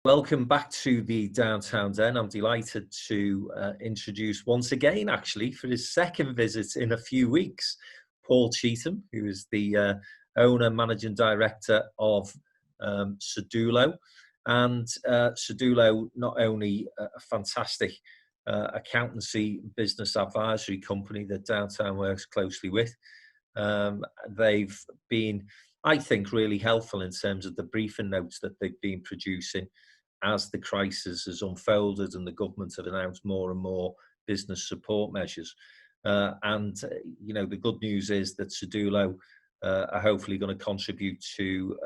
Welcome back to the Downtown Den. I'm delighted to introduce once again, actually, for his second visit in a few weeks, Paul Cheetham, who is the owner, managing director of Sedulo. And Sedulo, not only a fantastic accountancy business advisory company that Downtown works closely with, they've been, I think, really helpful in terms of the briefing notes that they've been producing as the crisis has unfolded and the government have announced more and more business support measures. The good news is that Sedulo are hopefully going to contribute to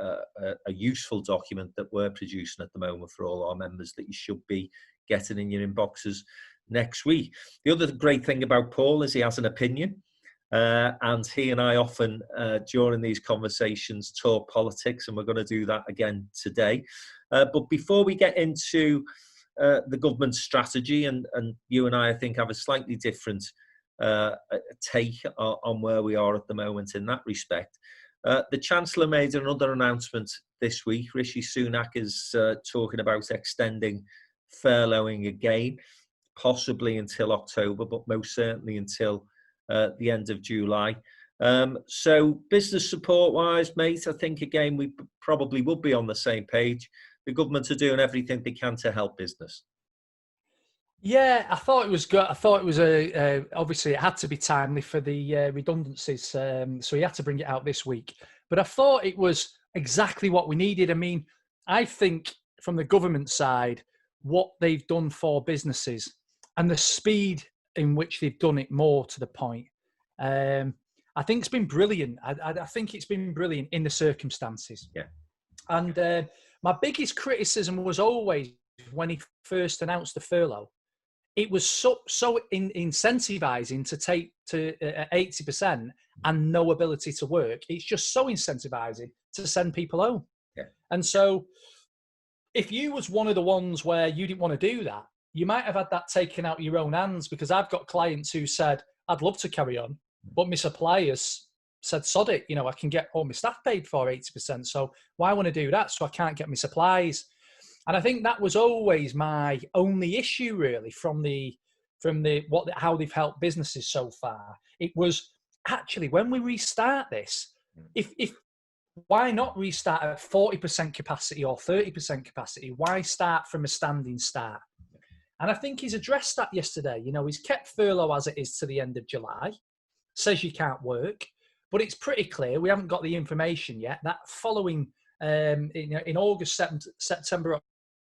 a useful document that we're producing at the moment for all our members that you should be getting in your inboxes next week. The other great thing about Paul is he has an opinion. And he and I often, during these conversations, talk politics, and we're going to do that again today. But before we get into the government's strategy, and you and I think, have a slightly different take on where we are at the moment in that respect, the Chancellor made another announcement this week. Rishi Sunak is talking about extending furloughing again, possibly until October, but most certainly until the end of July. So business support wise, mate, I think again we probably would be on the same page. The government are doing everything they can to help business. Yeah, I thought it was good. I thought it was obviously it had to be timely for the redundancies, so he had to bring it out this week. But I thought it was exactly what we needed. I mean, I think from the government side, what they've done for businesses and the speed in which they've done it, more to the point, I think it's been brilliant. I think it's been brilliant in the circumstances. Yeah. And my biggest criticism was always when he first announced the furlough. It was so incentivizing to take to 80% and no ability to work. It's just so incentivizing to send people home. Yeah. And so if you was one of the ones where you didn't want to do that, you might have had that taken out of your own hands, because I've got clients who said, I'd love to carry on, but my suppliers said, sod it, I can get all my staff paid for 80%. So why want to do that? So I can't get my supplies. And I think that was always my only issue, really, from how they've helped businesses so far. It was actually, when we restart this, if why not restart at 40% capacity or 30% capacity? Why start from a standing start? And I think he's addressed that yesterday. He's kept furlough as it is to the end of July, says you can't work, but it's pretty clear, we haven't got the information yet, that following in August, September,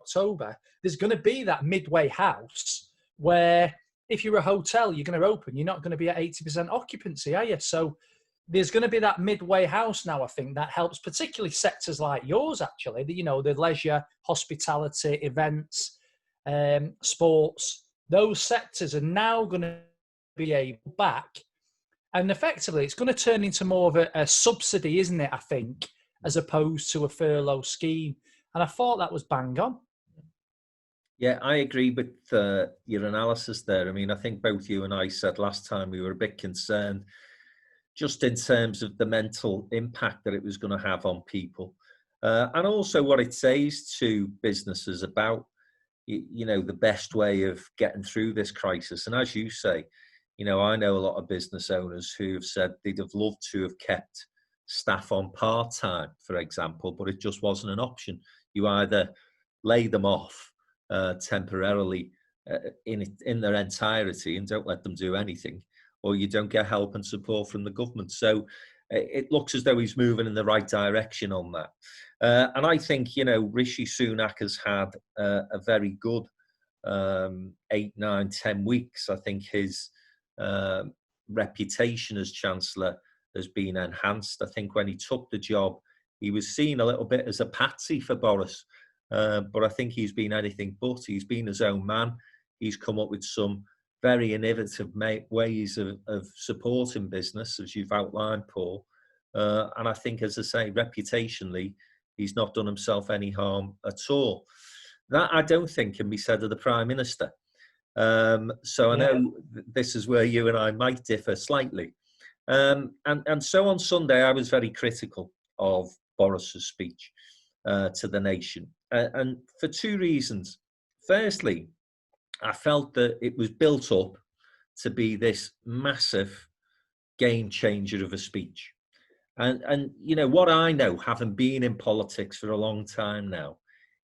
October, there's going to be that midway house where if you're a hotel, you're going to open, you're not going to be at 80% occupancy, are you? So there's going to be that midway house now, I think, that helps particularly sectors like yours, actually, the leisure, hospitality, events, sports. Those sectors are now going to be able back, and effectively it's going to turn into more of a subsidy, isn't it, I think, as opposed to a furlough scheme. And I thought that was bang on. Yeah, I agree with your analysis there. I mean, I think both you and I said last time we were a bit concerned just in terms of the mental impact that it was going to have on people, and also what it says to businesses about the best way of getting through this crisis. And as you say, I know a lot of business owners who have said they'd have loved to have kept staff on part-time, for example, but it just wasn't an option. You either lay them off temporarily in their entirety and don't let them do anything, or you don't get help and support from the government. So it looks as though he's moving in the right direction on that. And I think, Rishi Sunak has had a very good 8, 9, 10 weeks. I think his reputation as Chancellor has been enhanced. I think when he took the job, he was seen a little bit as a patsy for Boris. But I think he's been anything but. He's been his own man. He's come up with some very innovative ways of supporting business, as you've outlined, Paul. And I think, as I say, reputationally, he's not done himself any harm at all. That, I don't think, can be said of the Prime Minister. So I know this is where you and I might differ slightly. And so on Sunday, I was very critical of Boris's speech. to the nation. And for two reasons. Firstly, I felt that it was built up to be this massive game changer of a speech. And you know, what I know, having been in politics for a long time now,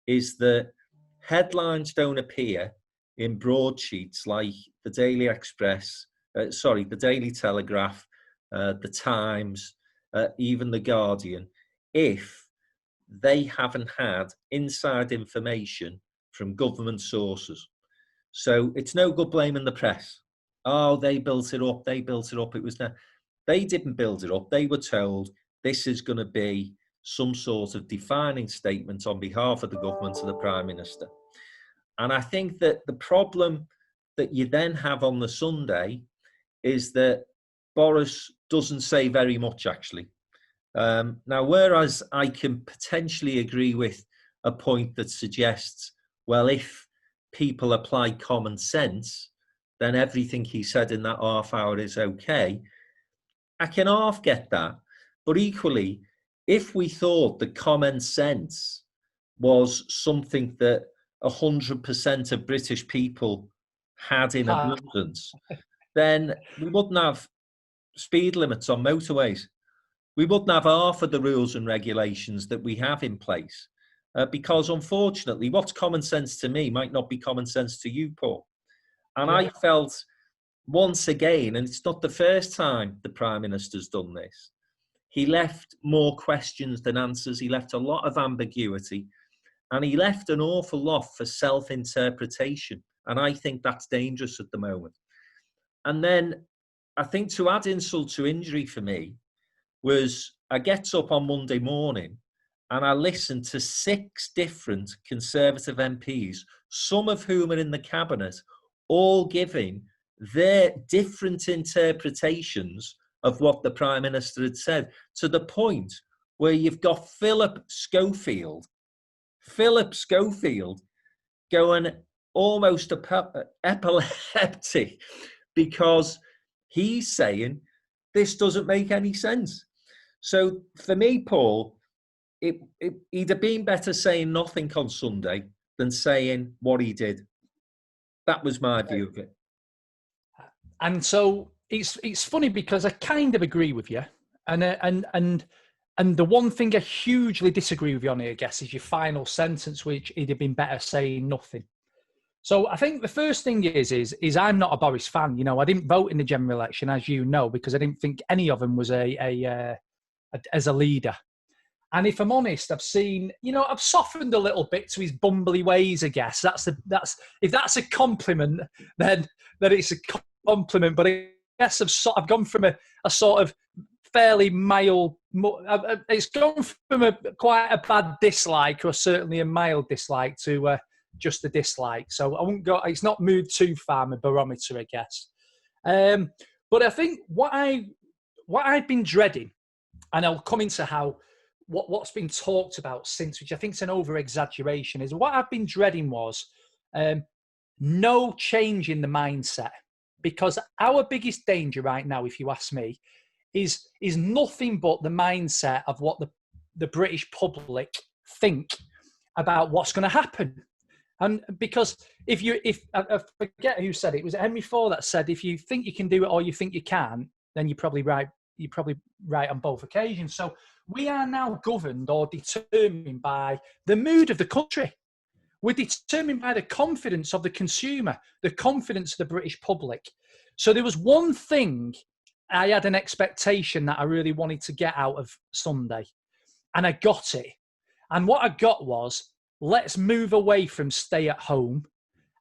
is that headlines don't appear in broadsheets like the Daily Express, the Daily Telegraph, the Times, even the Guardian, if they haven't had inside information from government sources. So it's no good blaming the press. Oh, they built it up. They built it up. It was they didn't build it up. They were told this is going to be some sort of defining statement on behalf of the government of the Prime Minister. And I think that the problem that you then have on the Sunday is that Boris doesn't say very much, actually. Now, whereas I can potentially agree with a point that suggests, well, if people apply common sense, then everything he said in that half hour is okay. I can half get that. But equally, if we thought that common sense was something that 100% of British people had in abundance, then we wouldn't have speed limits on motorways. We wouldn't have half of the rules and regulations that we have in place. Because unfortunately, what's common sense to me might not be common sense to you, Paul. And I felt once again, and it's not the first time the Prime Minister's done this, he left more questions than answers. He left a lot of ambiguity, and he left an awful lot for self-interpretation. And I think that's dangerous at the moment. And then I think to add insult to injury for me was I get up on Monday morning and I listen to 6 different Conservative MPs, some of whom are in the cabinet, all giving their different interpretations of what the Prime Minister had said, to the point where you've got Philip Schofield going almost epileptic because he's saying this doesn't make any sense. So for me, Paul, he'd have been better saying nothing on Sunday than saying what he did. That was my view of it. And so it's funny because I kind of agree with you, and the one thing I hugely disagree with you on here, I guess, is your final sentence, which it'd have been better saying nothing. So I think the first thing is I'm not a Boris fan. You know, I didn't vote in the general election, as you know, because I didn't think any of them was as a leader. And if I'm honest, I've seen, you know, I've softened a little bit to his bumbly ways, I guess. If that's a compliment, then it's a compliment. But I guess I've gone from a sort of fairly mild, it's gone from quite a bad dislike, or certainly a mild dislike, to just a dislike. So I won't go, it's not moved too far, my barometer, I guess. But I think what I've been dreading, and I'll come into how what's been talked about since, which I think is an over-exaggeration, is what I've been dreading was no change in the mindset. Because our biggest danger right now, if you ask me, is nothing but the mindset of what the British public think about what's going to happen. And because if I forget who said it, was it Henry Ford that said, if you think you can do it or you think you can, then you're probably right on both occasions. So we are now governed or determined by the mood of the country. We're determined by the confidence of the consumer, the confidence of the British public. So there was one thing I had an expectation that I really wanted to get out of Sunday, and I got it. And what I got was, let's move away from stay at home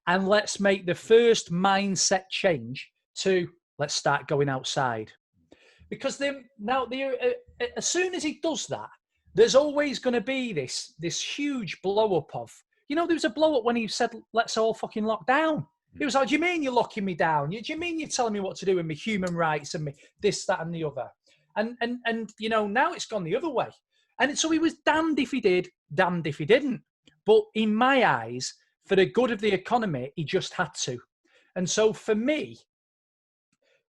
and let's make the first mindset change to let's start going outside. Because as soon as he does that, there's always going to be this huge blow up of, you know, there was a blow up when he said, let's all fucking lock down. It was like, do you mean you're locking me down? Do you mean you're telling me what to do with my human rights and me this, that, and the other? And you know, now it's gone the other way. And so he was damned if he did, damned if he didn't. But in my eyes, for the good of the economy, he just had to. And so for me,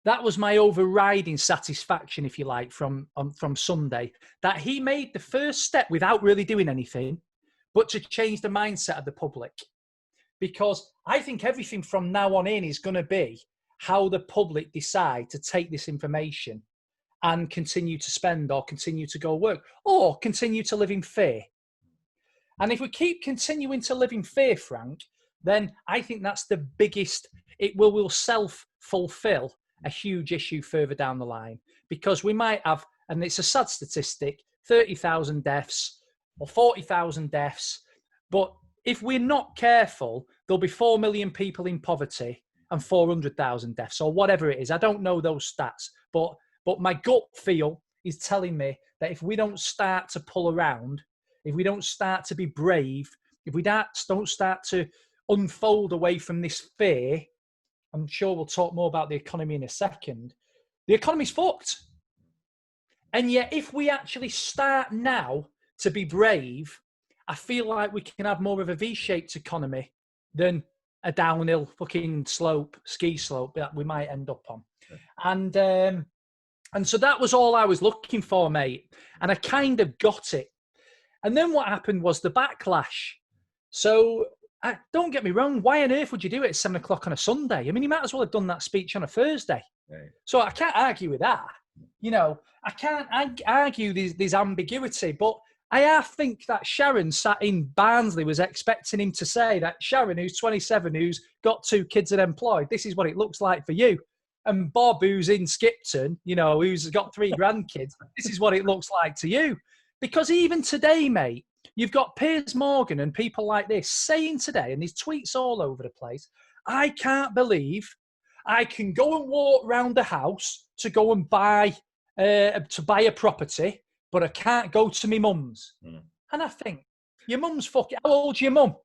That was my overriding satisfaction, if you like, from Sunday, that he made the first step without really doing anything, but to change the mindset of the public. Because I think everything from now on in is going to be how the public decide to take this information and continue to spend or continue to go work or continue to live in fear. And if we keep continuing to live in fear, Frank, then I think that's the biggest, it will self-fulfill a huge issue further down the line, because we might have, and it's a sad statistic, 30,000 deaths or 40,000 deaths. But if we're not careful, there'll be 4 million people in poverty and 400,000 deaths or whatever it is. I don't know those stats, but my gut feel is telling me that if we don't start to pull around, if we don't start to be brave, if we don't start to unfold away from this fear, I'm sure we'll talk more about the economy in a second, the economy's fucked. And yet, if we actually start now to be brave, I feel like we can have more of a V-shaped economy than a downhill fucking slope, ski slope that we might end up on. And so that was all I was looking for, mate. And I kind of got it. And then what happened was the backlash. So don't get me wrong. Why on earth would you do it at 7 o'clock on a Sunday? I mean, you might as well have done that speech on a Thursday. Right. So I can't argue with that. You know, I can't argue this ambiguity, but I think that Sharon sat in Barnsley was expecting him to say that Sharon, who's 27, who's got 2 kids and employed, this is what it looks like for you. And Bob, who's in Skipton, you know, who's got 3 grandkids, this is what it looks like to you. Because even today, mate, you've got Piers Morgan and people like this saying today, and his tweets all over the place, I can't believe I can go and walk around the house to go and buy a property, but I can't go to my mum's. Mm. And I think, your mum's fucking, how old's your mum?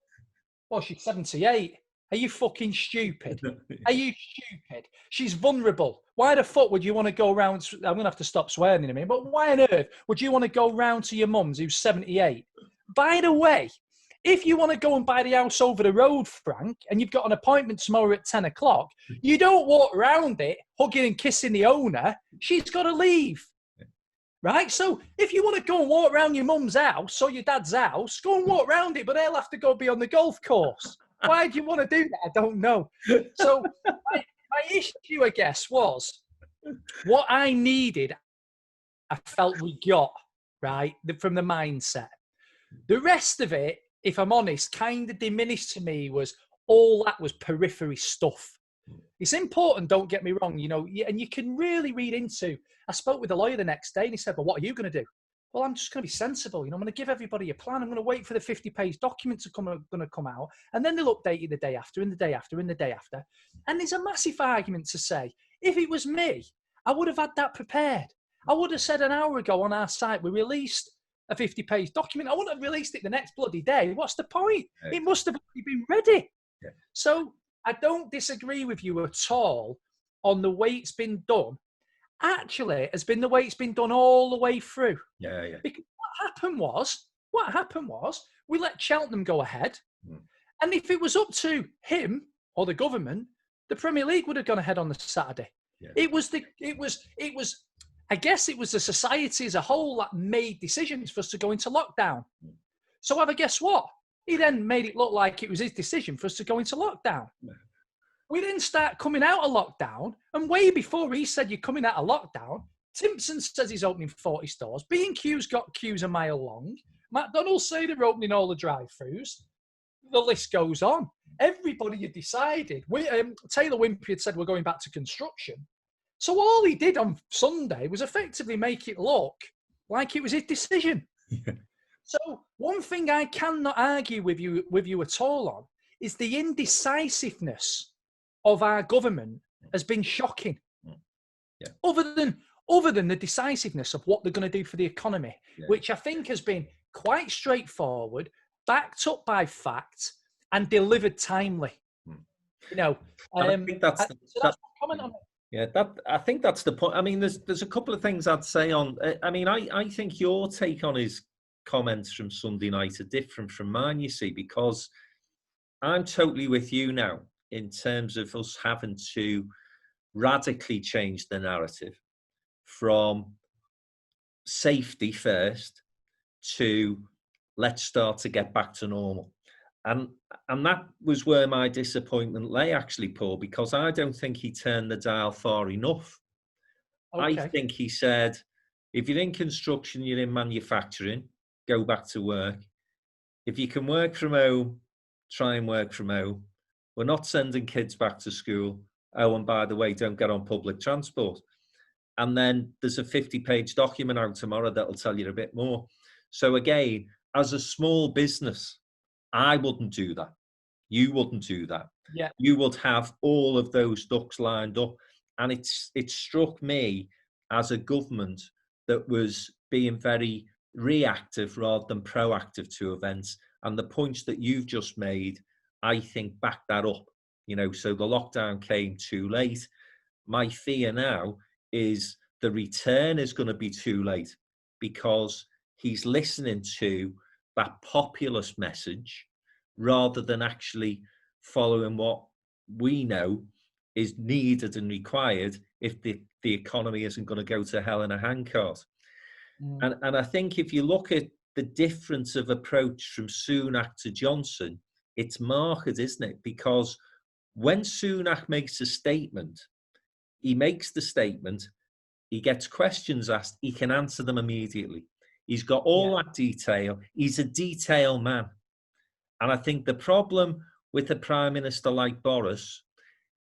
Well, she's 78. Are you fucking stupid? Are you stupid? She's vulnerable. Why the fuck would you want to go around? I'm going to have to stop swearing in a minute, but why on earth would you want to go round to your mum's who's 78? By the way, if you want to go and buy the house over the road, Frank, and you've got an appointment tomorrow at 10 o'clock, you don't walk around it hugging and kissing the owner. She's got to leave. Right? So if you want to go and walk around your mum's house or your dad's house, go and walk around it, but they'll have to go be on the golf course. Why do you want to do that? I don't know. So my issue, I guess, was what I needed, I felt we got, right, from the mindset. The rest of it, if I'm honest, kind of diminished to me was all that was periphery stuff. It's important, don't get me wrong, you know, and you can really read into, I spoke with a lawyer the next day and he said, well, what are you going to do? Well, I'm just going to be sensible. You know, I'm going to give everybody a plan. I'm going to wait for the 50-page document to come out, and then they'll update you the day after, and the day after, and the day after. And there's a massive argument to say, if it was me, I would have had that prepared. I would have said an hour ago on our site, we released a 50-page document. I wouldn't have released it the next bloody day. What's the point? Right. It must have been ready. Yeah. So I don't disagree with you at all on the way it's been done. Actually, has been the way it's been done all the way through. Yeah. Because what happened was, we let Cheltenham go ahead, and if it was up to him or the government, the Premier League would have gone ahead on the Saturday. Yeah. It was. I guess it was the society as a whole that made decisions for us to go into lockdown. So, however, guess what? He then made it look like it was his decision for us to go into lockdown. Yeah. We didn't start coming out of lockdown, and way before he said you're coming out of lockdown, Timpson says he's opening 40 stores. B&Q's got queues a mile long. McDonald's say they're opening all the drive-thrus. The list goes on. Everybody had decided. Taylor Wimpey had said we're going back to construction. So all he did on Sunday was effectively make it look like it was his decision. Yeah. So one thing I cannot argue with you at all on is the indecisiveness of our government has been shocking. Yeah. Other than the decisiveness of what they're going to do for the economy, which I think has been quite straightforward, backed up by fact, and delivered timely. You know, I think that's my comment on it. Yeah, I think that's the point. I mean, there's a couple of things I'd say on. I mean, I think your take on his comments from Sunday night are different from mine. You see, because I'm totally with you now in terms of us having to radically changed the narrative from safety first to let's start to get back to normal. And that was where my disappointment lay, actually, Paul, because I don't think he turned the dial far enough. I Okay. think he said, if you're in construction, you're in manufacturing, go back to work. If you can work from home, try and work from home. We're not sending kids back to school. Oh, and by the way, don't get on public transport. And then there's a 50-page document out tomorrow that'll tell you a bit more. So again, as a small business, I wouldn't do that. You wouldn't do that. Yeah. You would have all of those ducks lined up. And it struck me as a government that was being very reactive rather than proactive to events. And the points that you've just made, I think, back that up. So the lockdown came too late. My fear now is the return is going to be too late, because he's listening to that populist message rather than actually following what we know is needed and required if the economy isn't going to go to hell in a handcart. And I think if you look at the difference of approach from Sunak to Johnson, it's marked, isn't it? Because when Sunak makes a statement, he makes the statement, he gets questions asked, he can answer them immediately. He's got all that detail. He's a detail man. And I think the problem with a Prime Minister like Boris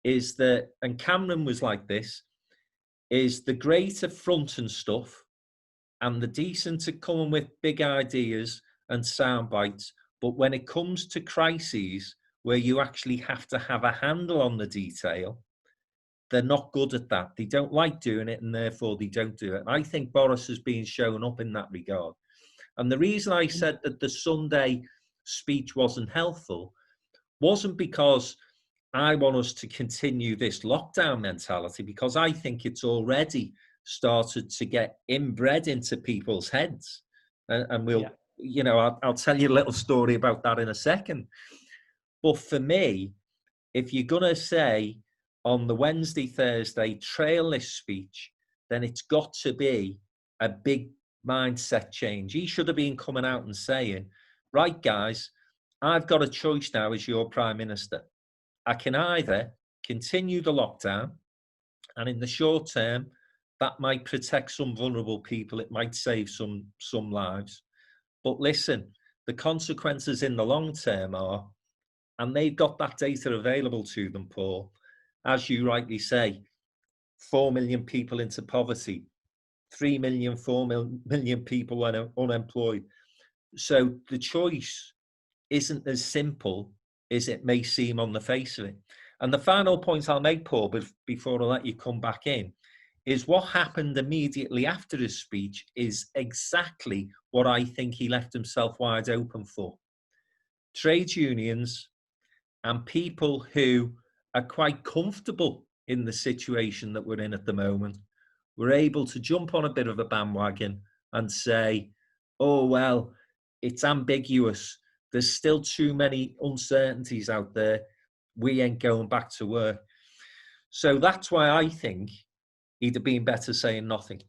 is that, and Cameron was like this, is the greater front and stuff and the decent to come with big ideas and sound bites. But when it comes to crises where you actually have to have a handle on the detail, they're not good at that. They don't like doing it, and therefore they don't do it. And I think Boris has been shown up in that regard. And the reason I said that the Sunday speech wasn't helpful wasn't because I want us to continue this lockdown mentality, because I think it's already started to get inbred into people's heads. And we'll, I'll tell you a little story about that in a second. But for me, if you're going to say on the Wednesday, Thursday, trail this speech, then it's got to be a big mindset change. He should have been coming out and saying, right, guys, I've got a choice now as your Prime Minister. I can either continue the lockdown, and in the short term, that might protect some vulnerable people. It might save some lives. But listen, the consequences in the long term are, and they've got that data available to them, Paul, as you rightly say, 4 million people into poverty, 3 million, 4 million people unemployed. So the choice isn't as simple as it may seem on the face of it. And the final point I'll make, Paul, before I let you come back in, is what happened immediately after his speech is exactly what I think he left himself wide open for. Trade unions and people who are quite comfortable in the situation that we're in at the moment were able to jump on a bit of a bandwagon and say, oh, well, it's ambiguous. There's still too many uncertainties out there. We ain't going back to work. So that's why I think he'd have been better saying nothing.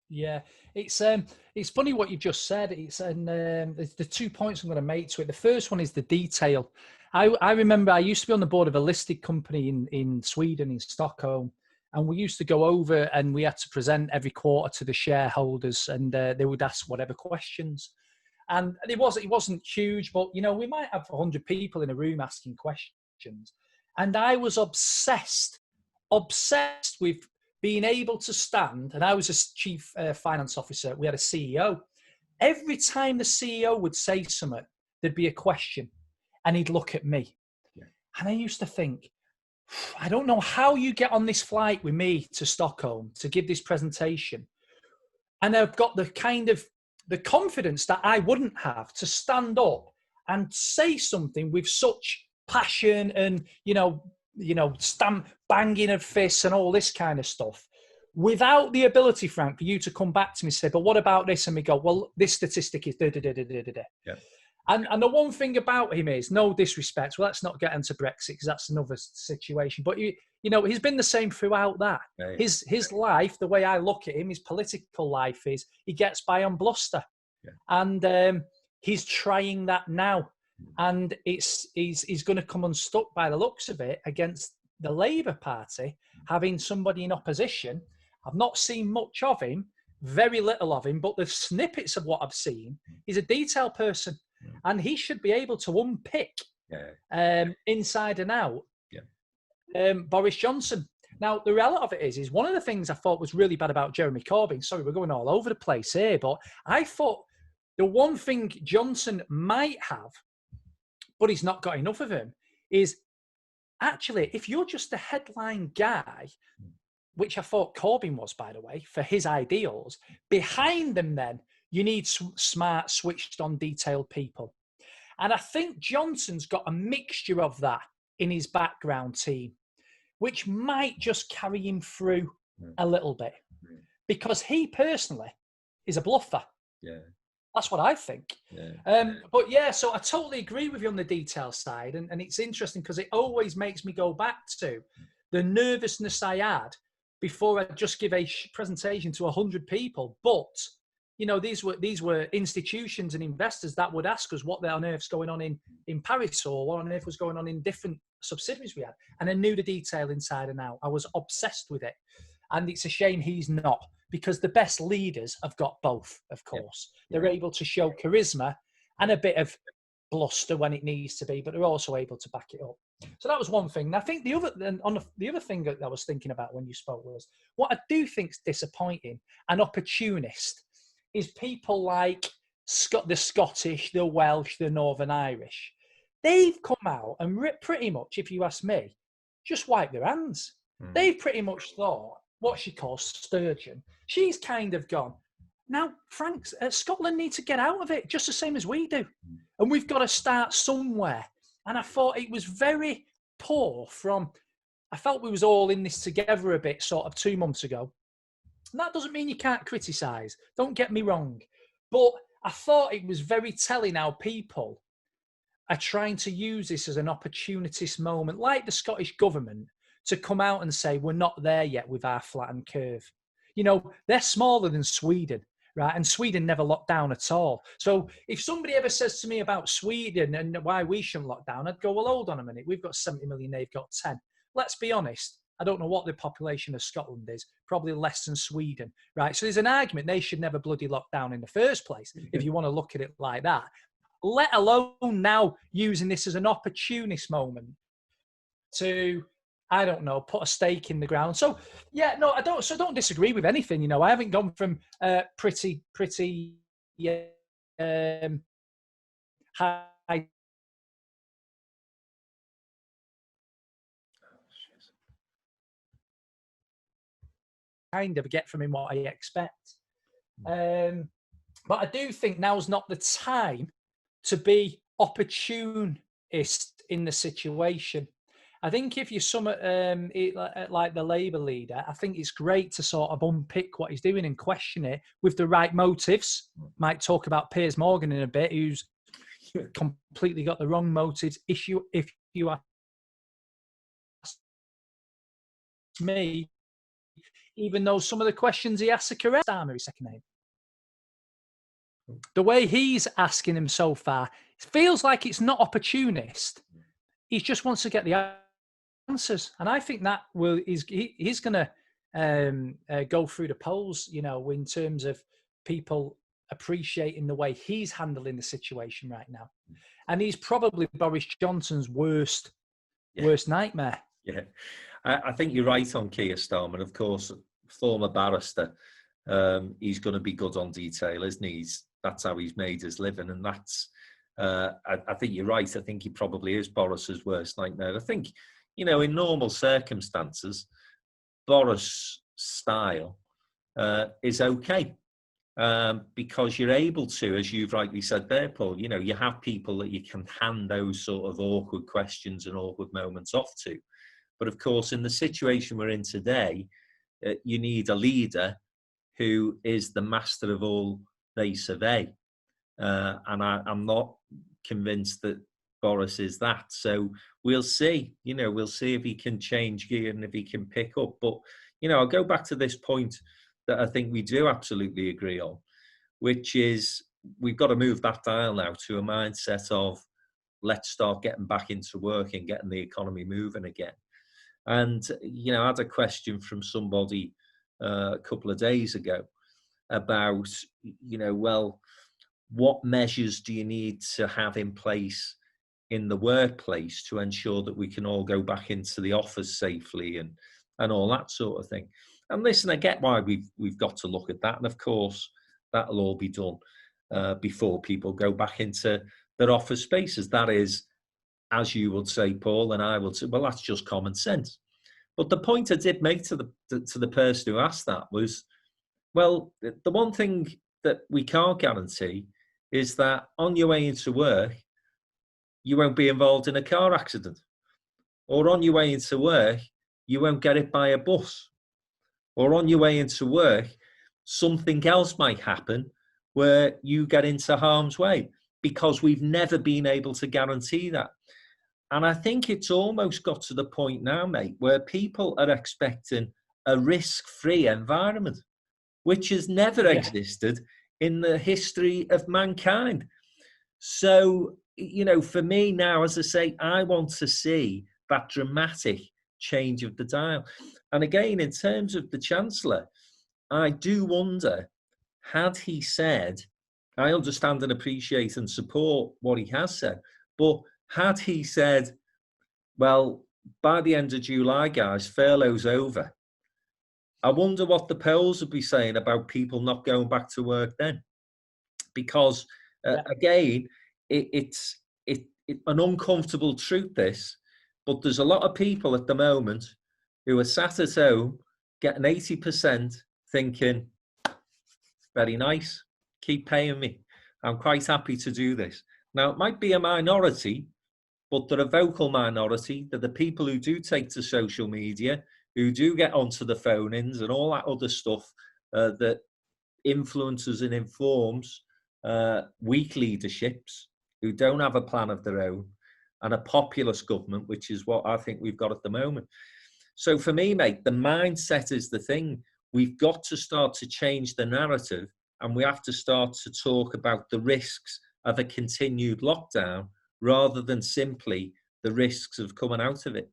Yeah, it's funny what you just said. It's the 2 points I'm going to make to it. The first one is the detail. I remember I used to be on the board of a listed company in Sweden, in Stockholm, and we used to go over and we had to present every quarter to the shareholders, and they would ask whatever questions. And it wasn't huge, but we might have 100 people in a room asking questions. And I was obsessed with being able to stand, and I was a chief finance officer. We had a CEO. Every time the CEO would say something, there'd be a question, and he'd look at me. Yeah. And I used to think, I don't know how you get on this flight with me to Stockholm to give this presentation. And I've got the confidence that I wouldn't have to stand up and say something with such passion and, stamp banging of fists and all this kind of stuff, without the ability, Frank, for you to come back to me and say, but what about this? And we go, well, this statistic is da-da-da-da-da-da. Yeah. And the one thing about him is, no disrespect, well, let's not get into Brexit because that's another situation. But, you know, he's been the same throughout that. Yeah. His life, the way I look at him, his political life is he gets by on bluster. Yeah. And he's trying that now. And he's going to come unstuck by the looks of it against the Labour Party, having somebody in opposition. I've not seen much of him, very little of him, but the snippets of what I've seen, he's a detailed person. And he should be able to unpick inside and out Boris Johnson. Now, the reality of it is one of the things I thought was really bad about Jeremy Corbyn, sorry, we're going all over the place here, but I thought the one thing Johnson might have, but he's not got enough of him, is actually, if you're just a headline guy, which I thought Corbyn was, by the way, for his ideals, behind them then, you need smart, switched-on, detailed people. And I think Johnson's got a mixture of that in his background team, which might just carry him through a little bit. Because he personally is a bluffer. Yeah. That's what I think. Yeah. But yeah, so I totally agree with you on the detail side. And it's interesting because it always makes me go back to the nervousness I had before I just give a presentation to 100 people. But you know, these were institutions and investors that would ask us what on earth's going on in Paris or what on earth was going on in different subsidiaries we had. And I knew the detail inside and out. I was obsessed with it. And it's a shame he's not, because the best leaders have got both, of course. Yeah. They're able to show charisma and a bit of bluster when it needs to be, but they're also able to back it up. So that was one thing. And I think the other thing that I was thinking about when you spoke was, what I do think is disappointing and opportunist is people like the Scottish, the Welsh, the Northern Irish. They've come out and pretty much, if you ask me, just wiped their hands. They've pretty much thought, what she calls Sturgeon, she's kind of gone, now, Scotland need to get out of it, just the same as we do. And we've got to start somewhere. And I thought it was very poor I felt we was all in this together a bit sort of 2 months ago. And that doesn't mean you can't criticise. Don't get me wrong. But I thought it was very telling how people are trying to use this as an opportunist moment, like the Scottish government, to come out and say, we're not there yet with our flattened curve. You know, they're smaller than Sweden, right? And Sweden never locked down at all. So if somebody ever says to me about Sweden and why we shouldn't lock down, I'd go, well, hold on a minute. We've got 70 million, they've got 10. Let's be honest. I don't know what the population of Scotland is, probably less than Sweden, right? So there's an argument they should never bloody lock down in the first place, if you want to look at it like that, let alone now using this as an opportunist moment to, I don't know, put a stake in the ground. So, yeah, no, I don't disagree with anything, you know. I haven't gone from pretty high kind of get from him what I expect. But I do think now's not the time to be opportunist in the situation. I think if you sum it like the Labour leader, I think it's great to sort of unpick what he's doing and question it with the right motives. Might talk about Piers Morgan in a bit, who's completely got the wrong motives. If you ask me, even though some of the questions he asks are correct, his second name. The way he's asking him so far, it feels like it's not opportunist. He just wants to get the answers. And I think that he's going to go through the polls, you know, in terms of people appreciating the way he's handling the situation right now. And he's probably Boris Johnson's worst nightmare. Yeah. I think you're right on Keir Starmer. Of course, former barrister, he's going to be good on detail, isn't he? That's how he's made his living. And that's, I think you're right. I think he probably is Boris's worst nightmare. I think, you know, in normal circumstances, Boris' style is okay. Because you're able to, as you've rightly said there, Paul, you know, you have people that you can hand those sort of awkward questions and awkward moments off to. But of course, in the situation we're in today, you need a leader who is the master of all they survey. And I'm not convinced that Boris is that. So we'll see. We'll see if he can change gear and if he can pick up. But I'll go back to this point that I think we do absolutely agree on, which is we've got to move that dial now to a mindset of let's start getting back into work and getting the economy moving again. And, I had a question from somebody a couple of days ago about, well, what measures do you need to have in place in the workplace to ensure that we can all go back into the office safely and all that sort of thing. And listen, I get why we've got to look at that. And of course, that'll all be done before people go back into their office spaces. That is, as you would say, Paul, and I would say, well, that's just common sense. But the point I did make to the person who asked that was, well, the one thing that we can't guarantee is that on your way into work, you won't be involved in a car accident. Or on your way into work, you won't get hit by a bus. Or on your way into work, something else might happen where you get into harm's way, because we've never been able to guarantee that. And I think it's almost got to the point now, mate, where people are expecting a risk-free environment, which has never existed in the history of mankind. So, for me now, as I say, I want to see that dramatic change of the dial. And again, in terms of the Chancellor, I do wonder, had he said, I understand and appreciate and support what he has said, but had he said, well, by the end of July, guys, furlough's over, I wonder what the polls would be saying about people not going back to work then. Because, again, it's an uncomfortable truth, this, but there's a lot of people at the moment who are sat at home getting 80% thinking, very nice, keep paying me. I'm quite happy to do this. Now, it might be a minority, but they're a vocal minority. They're the people who do take to social media, who do get onto the phone-ins and all that other stuff that influences and informs weak leaderships who don't have a plan of their own, and a populist government, which is what I think we've got at the moment. So for me, mate, the mindset is the thing. We've got to start to change the narrative, and we have to start to talk about the risks of a continued lockdown rather than simply the risks of coming out of it.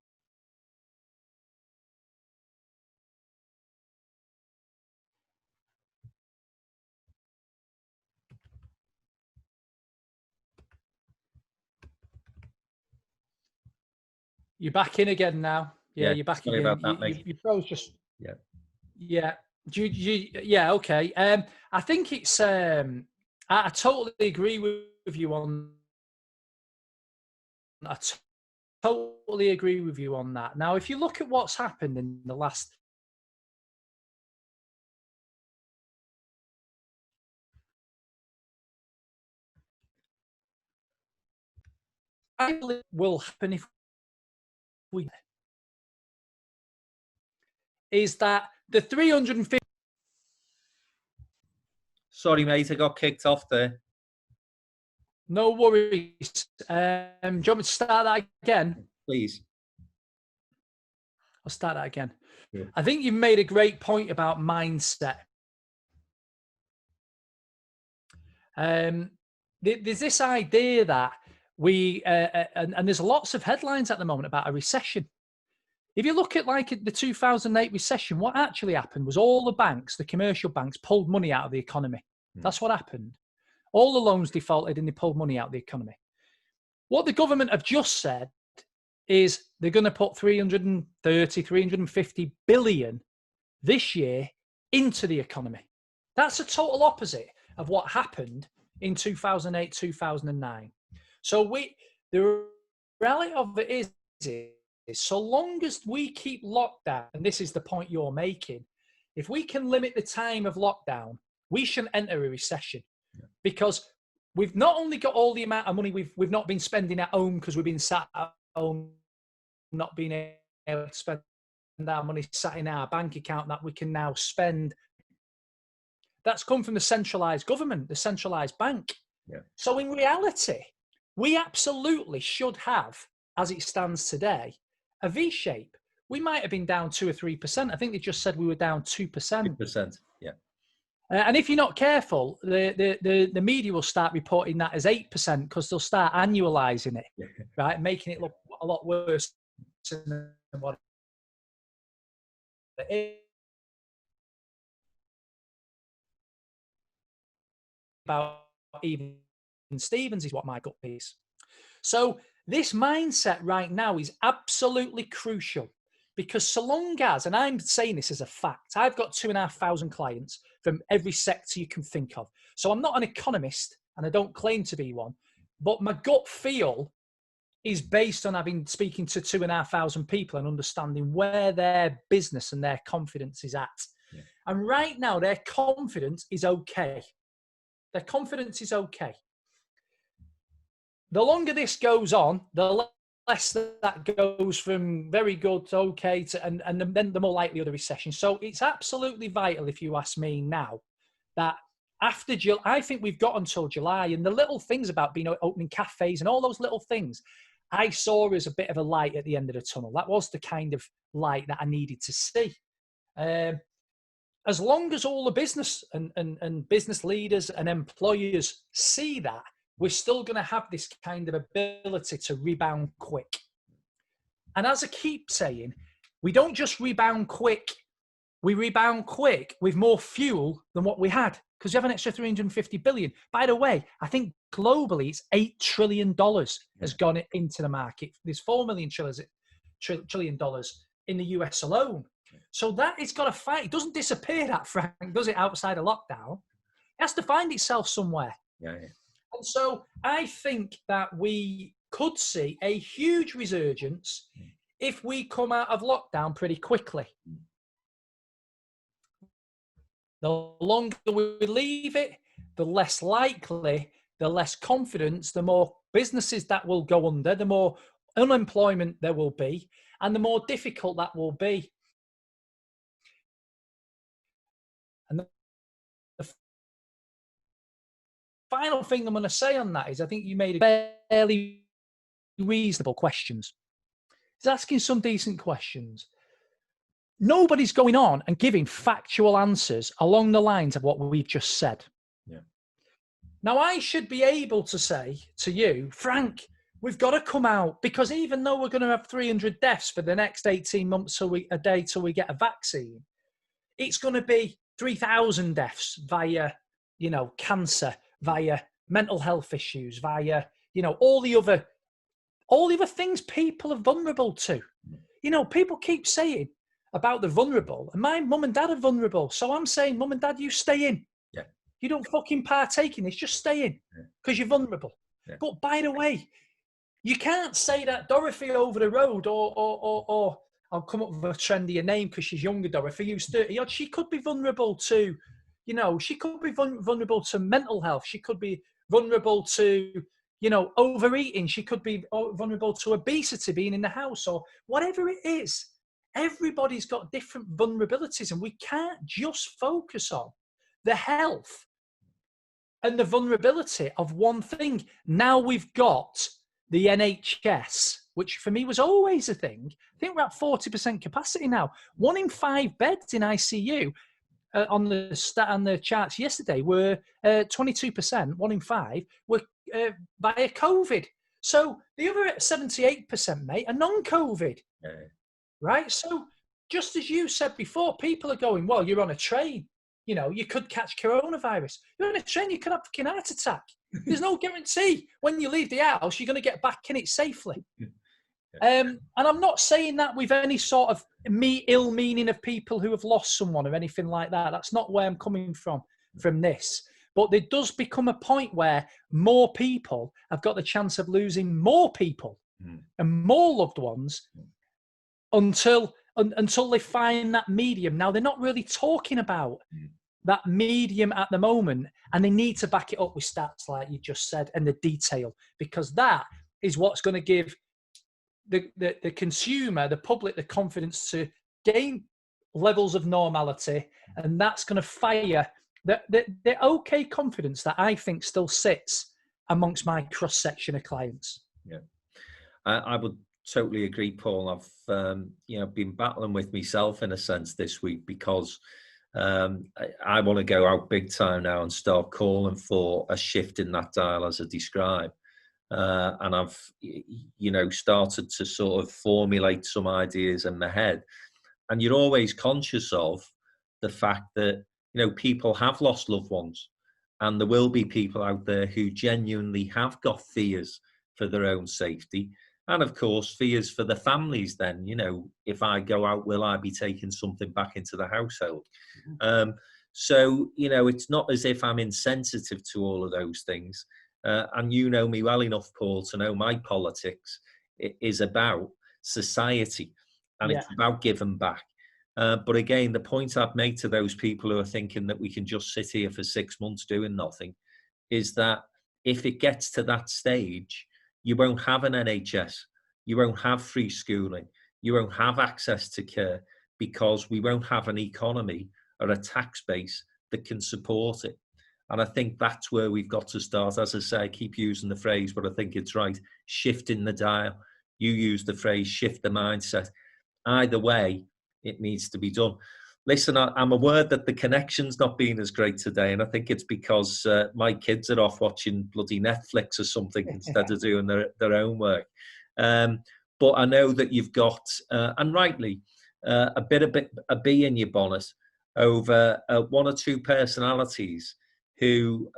You're back in again now. Yeah, you're back again. About that, you froze just. Yeah. Yeah. Yeah. Okay. I think it's. I totally agree with you on. I totally agree with you on that. Now, if you look at what's happened in the last. I believe will happen if we. Is that the 350? Sorry, mate, I got kicked off there. No worries. Do you want me to start that again? Please. I'll start that again. Yeah. I think you've made a great point about mindset. There's this idea that we, and there's lots of headlines at the moment about a recession. If you look at like the 2008 recession, what actually happened was all the banks, the commercial banks, pulled money out of the economy. That's what happened. All the loans defaulted and they pulled money out of the economy. What the government have just said is they're going to put 350 billion this year into the economy. That's a total opposite of what happened in 2008, 2009. So the reality of it is so long as we keep lockdown, and this is the point you're making, if we can limit the time of lockdown, we shouldn't enter a recession. Because we've not only got all the amount of money we've not been spending at home because we've been sat at home, not being able to spend our money sat in our bank account that we can now spend. That's come from the centralised government, the centralised bank. Yeah. So in reality, We absolutely should have, as it stands today, a V shape. We might have been down 2 or 3%. I think they just said we were down 2%. 2%, yeah. And if you're not careful, the media will start reporting that as 8% because they'll start annualizing it, right, making it look a lot worse than what it is. About even Stevens is what my gut is. So this mindset right now is absolutely crucial, because so long as, and I'm saying this as a fact, I've got 2,500 clients from every sector you can think of. So I'm not an economist and I don't claim to be one, but my gut feel is based on having speaking to 2,500 people and understanding where their business and their confidence is at. Yeah. And right now their confidence is okay. Their confidence is okay. The longer this goes on, the less that goes from very good to okay to, and then the more likely of the recession. So it's absolutely vital, if you ask me now, that after July, I think we've got until July, and the little things about being opening cafes and all those little things, I saw as a bit of a light at the end of the tunnel. That was the kind of light that I needed to see. As long as all the business and business leaders and employers see that, we're still going to have this kind of ability to rebound quick. And as I keep saying, we don't just rebound quick. We rebound quick with more fuel than what we had, because you have an extra 350 billion. By the way, I think globally it's $8 trillion has gone into the market. There's $4 trillion in the US alone. So that it's got to fight. It doesn't disappear, that, Frank, does it, outside of lockdown? It has to find itself somewhere. Yeah. And so I think that we could see a huge resurgence if we come out of lockdown pretty quickly. The longer we leave it, the less likely, the less confidence, the more businesses that will go under, the more unemployment there will be, and the more difficult that will be. And the final thing I'm going to say on that is I think you made fairly reasonable questions. He's asking some decent questions. Nobody's going on and giving factual answers along the lines of what we've just said. Yeah. Now, I should be able to say to you, Frank, we've got to come out, because even though we're going to have 300 deaths for the next 18 months a day till we get a vaccine, it's going to be 3,000 deaths via, cancer, via mental health issues, via, all the other things people are vulnerable to. People keep saying about the vulnerable, and my mum and dad are vulnerable. So I'm saying, mum and dad, you stay in. Yeah. You don't fucking partake in this, just stay in, because you're vulnerable. Yeah. But by the way, you can't say that Dorothy over the road, or I'll come up with a trendier name because she's younger, Dorothy, who's 30 odd, she could be vulnerable to, she could be vulnerable to mental health. She could be vulnerable to, overeating. She could be vulnerable to obesity, being in the house, or whatever it is. Everybody's got different vulnerabilities, and we can't just focus on the health and the vulnerability of one thing. Now we've got the NHS, which for me was always a thing. I think we're at 40% capacity now. 1 in 5 beds in ICU on the charts yesterday were 22%, 1 in 5 were via COVID. So the other 78%, mate, are non-COVID. Yeah. Right? So just as you said before, people are going, well, you're on a train. You could catch coronavirus. You're on a train, you could have a fucking heart attack. There's no guarantee when you leave the house, you're going to get back in it safely. And I'm not saying that with any sort of ill meaning of people who have lost someone or anything like that. That's not where I'm coming from this. But there does become a point where more people have got the chance of losing more people and more loved ones until they find that medium. Now, they're not really talking about that medium at the moment, and they need to back it up with stats like you just said and the detail, because that is what's going to give the consumer, the public, the confidence to gain levels of normality, and that's going to fire the okay confidence that I think still sits amongst my cross-section of clients. Yeah, I would totally agree, Paul. I've been battling with myself in a sense this week because I want to go out big time now and start calling for a shift in that dial as I described. And I've, started to sort of formulate some ideas in my head. And you're always conscious of the fact that, people have lost loved ones. And there will be people out there who genuinely have got fears for their own safety. And of course, fears for the families then, if I go out, will I be taking something back into the household? So, it's not as if I'm insensitive to all of those things. And you know me well enough, Paul, to know my politics is about society and it's about giving back. But again, the point I've made to those people who are thinking that we can just sit here for 6 months doing nothing is that if it gets to that stage, you won't have an NHS, you won't have free schooling, you won't have access to care because we won't have an economy or a tax base that can support it. And I think that's where we've got to start. As I say, I keep using the phrase, but I think it's right, shifting the dial. You use the phrase, shift the mindset. Either way, it needs to be done. Listen, I'm aware that the connection's not been as great today, and I think it's because my kids are off watching bloody Netflix or something instead of doing their own work. But I know that you've got, and rightly, a bee in your bonnet over one or two personalities who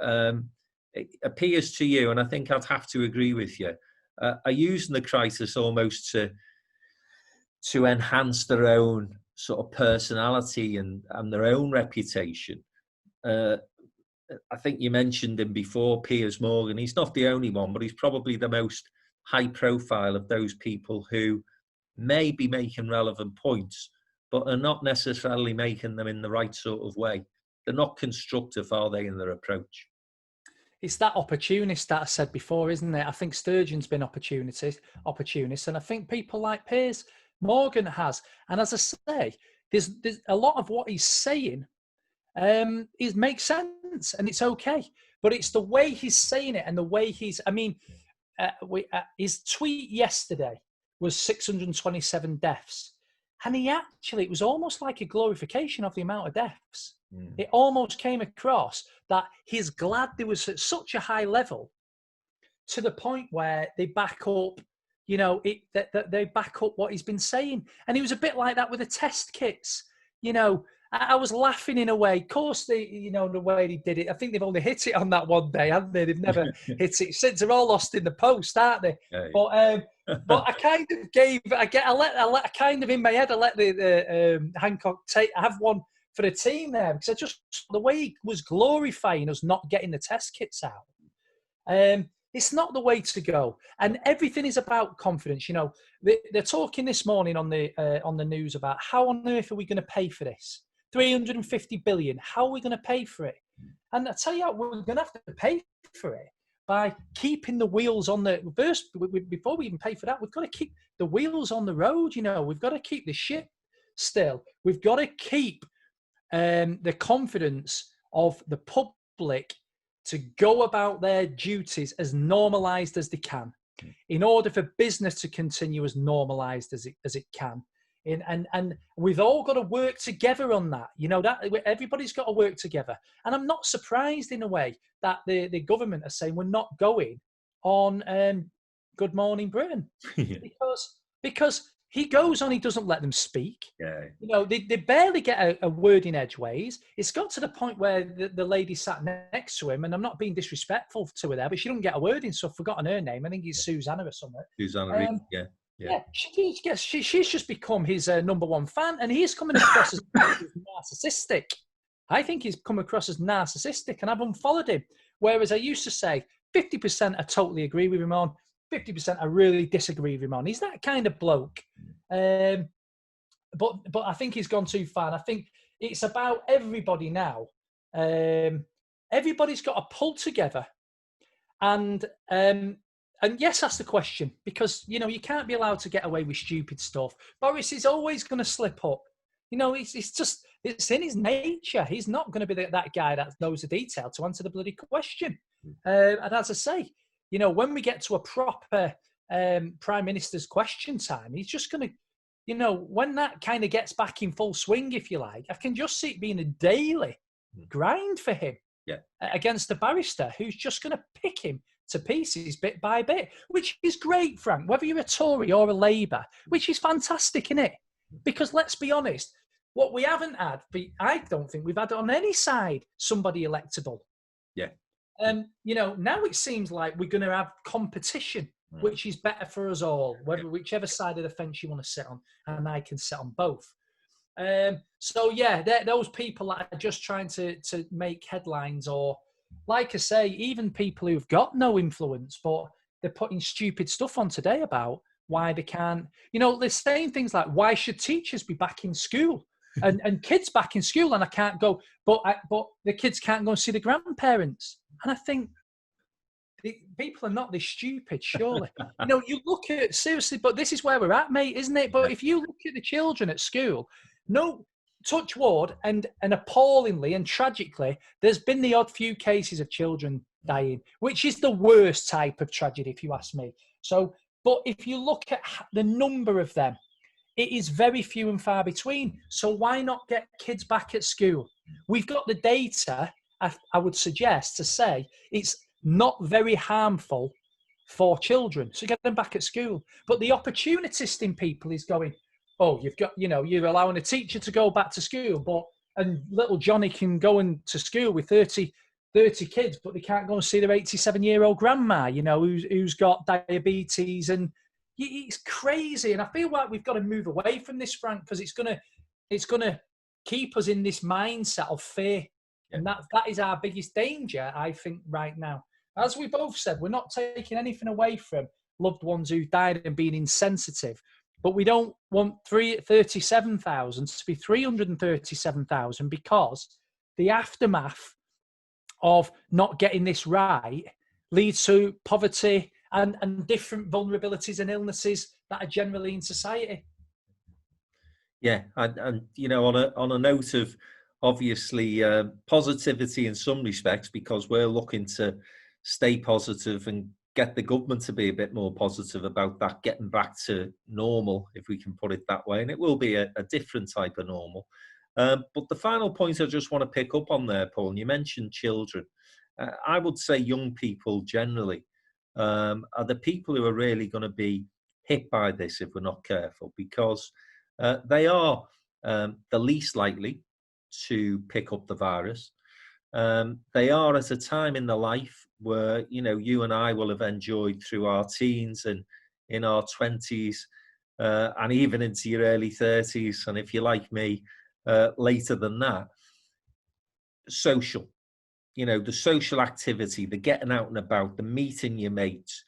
it appears to you, and I think I'd have to agree with you, are using the crisis almost to enhance their own sort of personality and their own reputation. I think you mentioned him before, Piers Morgan. He's not the only one, but he's probably the most high profile of those people who may be making relevant points, but are not necessarily making them in the right sort of way. They're not constructive, are they, in their approach? It's that opportunist that I said before, isn't it? I think Sturgeon's been opportunist, and I think people like Piers Morgan has. And as I say, there's a lot of what he's saying makes sense and it's okay. But it's the way he's saying it and the way he's, his tweet yesterday was 627 deaths. And it was almost like a glorification of the amount of deaths. It almost came across that he's glad there was at such a high level to the point where they back up, they back up what he's been saying. And he was a bit like that with the test kits. I was laughing in a way. Of course, the way he did it, I think they've only hit it on that one day, haven't they? They've never hit it since. They're all lost in the post, aren't they? Yeah. But I kind of I kind of in my head, I let the Hancock I have one for the team there because the way he was glorifying us not getting the test kits out. It's not the way to go, and everything is about confidence. They're talking this morning on the news about how on earth are we going to pay for this? 350 billion. How are we going to pay for it? And I tell you what, we're going to have to pay for it by keeping the wheels on the first. Before we even pay for that, we've got to keep the wheels on the road. We've got to keep the ship still. We've got to keep the confidence of the public to go about their duties as normalised as they can, in order for business to continue as normalised as it can. And we've all got to work together on that. That everybody's got to work together. And I'm not surprised in a way that the government are saying we're not going on Good Morning Britain because he goes on, he doesn't let them speak. Yeah. They barely get a word in edgeways. It's got to the point where the lady sat next to him, and I'm not being disrespectful to her there, but she didn't get a word in, so I've forgotten her name. I think it's Susanna or something. Susanna, yeah. She's just become his number one fan, and he's coming across as narcissistic. I think he's come across as narcissistic, and I've unfollowed him. Whereas I used to say 50% I totally agree with him on, 50% I really disagree with him on. He's that kind of bloke. But I think he's gone too far. And I think it's about everybody now. Everybody's got to pull together. And yes, that's the question. Because, you can't be allowed to get away with stupid stuff. Boris is always going to slip up. It's in his nature. He's not going to be that guy that knows the detail to answer the bloody question. And as I say, you know, when we get to a proper Prime Minister's question time, he's just going to, you know, when that kind of gets back in full swing, if you like, I can just see it being a daily grind for him against the barrister who's just going to pick him to pieces bit by bit, which is great, Frank, whether you're a Tory or a Labour, which is fantastic, isn't it? Because let's be honest, what we haven't had, I don't think we've had on any side somebody electable. Yeah. You know, now it seems like we're going to have competition, which is better for us all, whichever side of the fence you want to sit on, and I can sit on both. So yeah, those people that are just trying to make headlines, or like I say, even people who've got no influence, but they're putting stupid stuff on today about why they can't, you know, they're saying things like, why should teachers be back in school and kids back in school, and I can't go, but the kids can't go and see the grandparents. And I think people are not this stupid, surely. You know, you look at, seriously, but this is where we're at, mate, isn't it? But if you look at the children at school, no, touch wood, and appallingly and tragically, there's been the odd few cases of children dying, which is the worst type of tragedy, if you ask me. So, but if you look at the number of them, it is very few and far between. So why not get kids back at school? We've got the data, I would suggest, to say it's not very harmful for children. So get them back at school. But the opportunist in people is going, oh, you've got, you know, you're allowing a teacher to go back to school, and little Johnny can go to school with 30 kids, but they can't go and see their 87-year-old grandma, you know, who's got diabetes, and it's crazy. And I feel like we've got to move away from this, Frank, because it's gonna keep us in this mindset of fear, and that is our biggest danger, I think, right now. As we both said, we're not taking anything away from loved ones who died and being insensitive, but we don't want 37,000 to be 337,000, because the aftermath of not getting this right leads to poverty and different vulnerabilities and illnesses that are generally in society. Yeah, and you know, on a note of obviously positivity in some respects, because we're looking to stay positive and get the government to be a bit more positive about that getting back to normal, if we can put it that way. And it will be a different type of normal. But the final point I just want to pick up on there, Paul, and you mentioned children. I would say young people generally are the people who are really going to be hit by this if we're not careful, because they are the least likely to pick up the virus. They are at a time in their life where, you know, you and I will have enjoyed through our teens and in our 20s and even into your early 30s. And if you're like me, later than that, social, you know, the social activity, the getting out and about, the meeting your mates,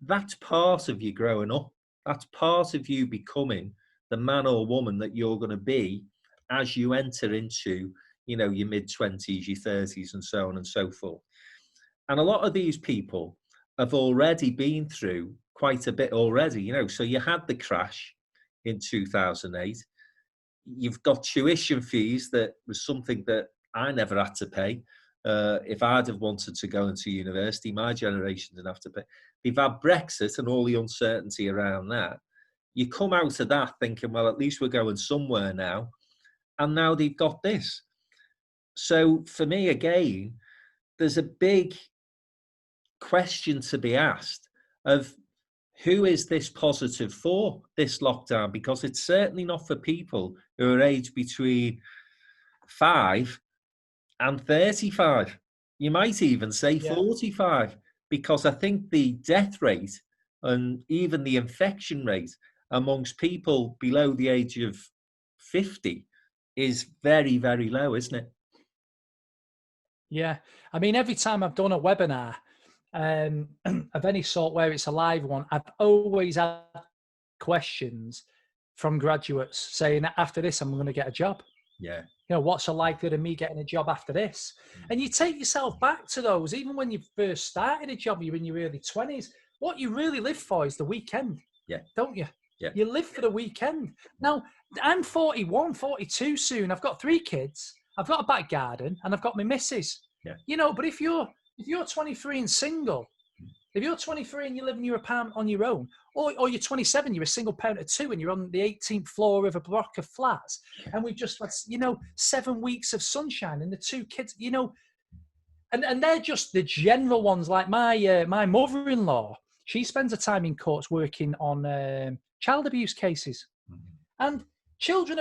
that's part of you growing up. That's part of you becoming the man or woman that you're going to be as you enter into, you know, your mid-20s, your 30s, and so on and so forth. And a lot of these people have already been through quite a bit already, you know. So you had the crash in 2008. You've got tuition fees that was something that I never had to pay. If I'd have wanted to go into university, my generation didn't have to pay. You've had Brexit and all the uncertainty around that. You come out of that thinking, well, at least we're going somewhere now. And now they've got this. So for me, again, there's a big question to be asked of who is this positive for, this lockdown? Because it's certainly not for people who are aged between 5 and 35. You might even say 45, because I think the death rate and even the infection rate amongst people below the age of 50 is very, very low, isn't it? Yeah. I mean, every time I've done a webinar of any sort where it's a live one, I've always had questions from graduates saying, after this, I'm going to get a job. Yeah. You know, what's the likelihood of me getting a job after this? And you take yourself back to those, even when you first started a job, you're in your early 20s. What you really live for is the weekend. Yeah. Don't you? Yeah. You live for the weekend. Now, I'm 41, 42 soon. I've got 3 kids. I've got a back garden and I've got my missus. Yeah. You know, but if you're 23 and single, If you're 23 and you live in your apartment on your own, or you're 27, you're a single parent of 2 and you're on the 18th floor of a block of flats, and we've just had, 7 weeks of sunshine and the 2 kids, and they're just the general ones. Like my mother-in-law, she spends her time in courts working on child abuse cases. And children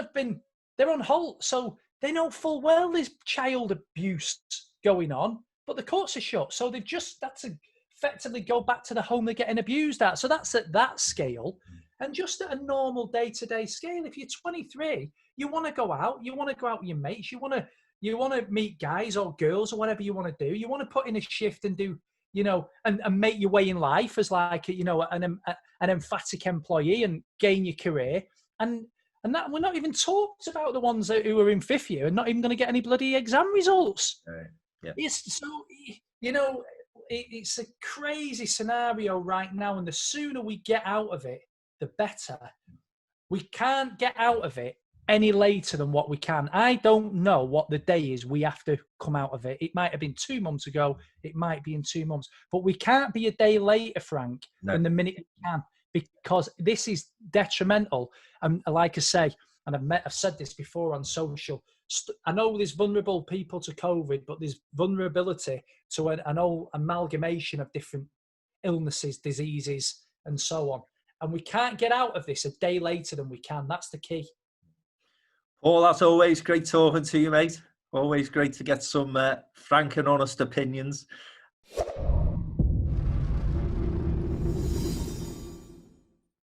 they're on hold, so they know full well there's child abuse going on, but the courts are shut. So they've just had to effectively go back to the home they're getting abused at. So that's at that scale. And just at a normal day-to-day scale, if you're 23, you want to go out, with your mates, you want to meet guys or girls or whatever you want to do. You want to put in a shift and do, and make your way in life as like, an emphatic employee and gain your career. And that we're not even talked about the ones who are in 5th year and not even going to get any bloody exam results. Right. Yeah. It's so, it's a crazy scenario right now. And the sooner we get out of it, the better. We can't get out of it any later than what we can. I don't know what the day is we have to come out of it. It might have been 2 months ago. It might be in 2 months. But we can't be a day later, Frank, than the minute we can, because this is detrimental. And like I say, and I've said this before on social, I know there's vulnerable people to COVID, but there's vulnerability to an whole amalgamation of different illnesses, diseases, and so on. And we can't get out of this a day later than we can. That's the key. Paul, that's always great talking to you, mate. Always great to get some frank and honest opinions.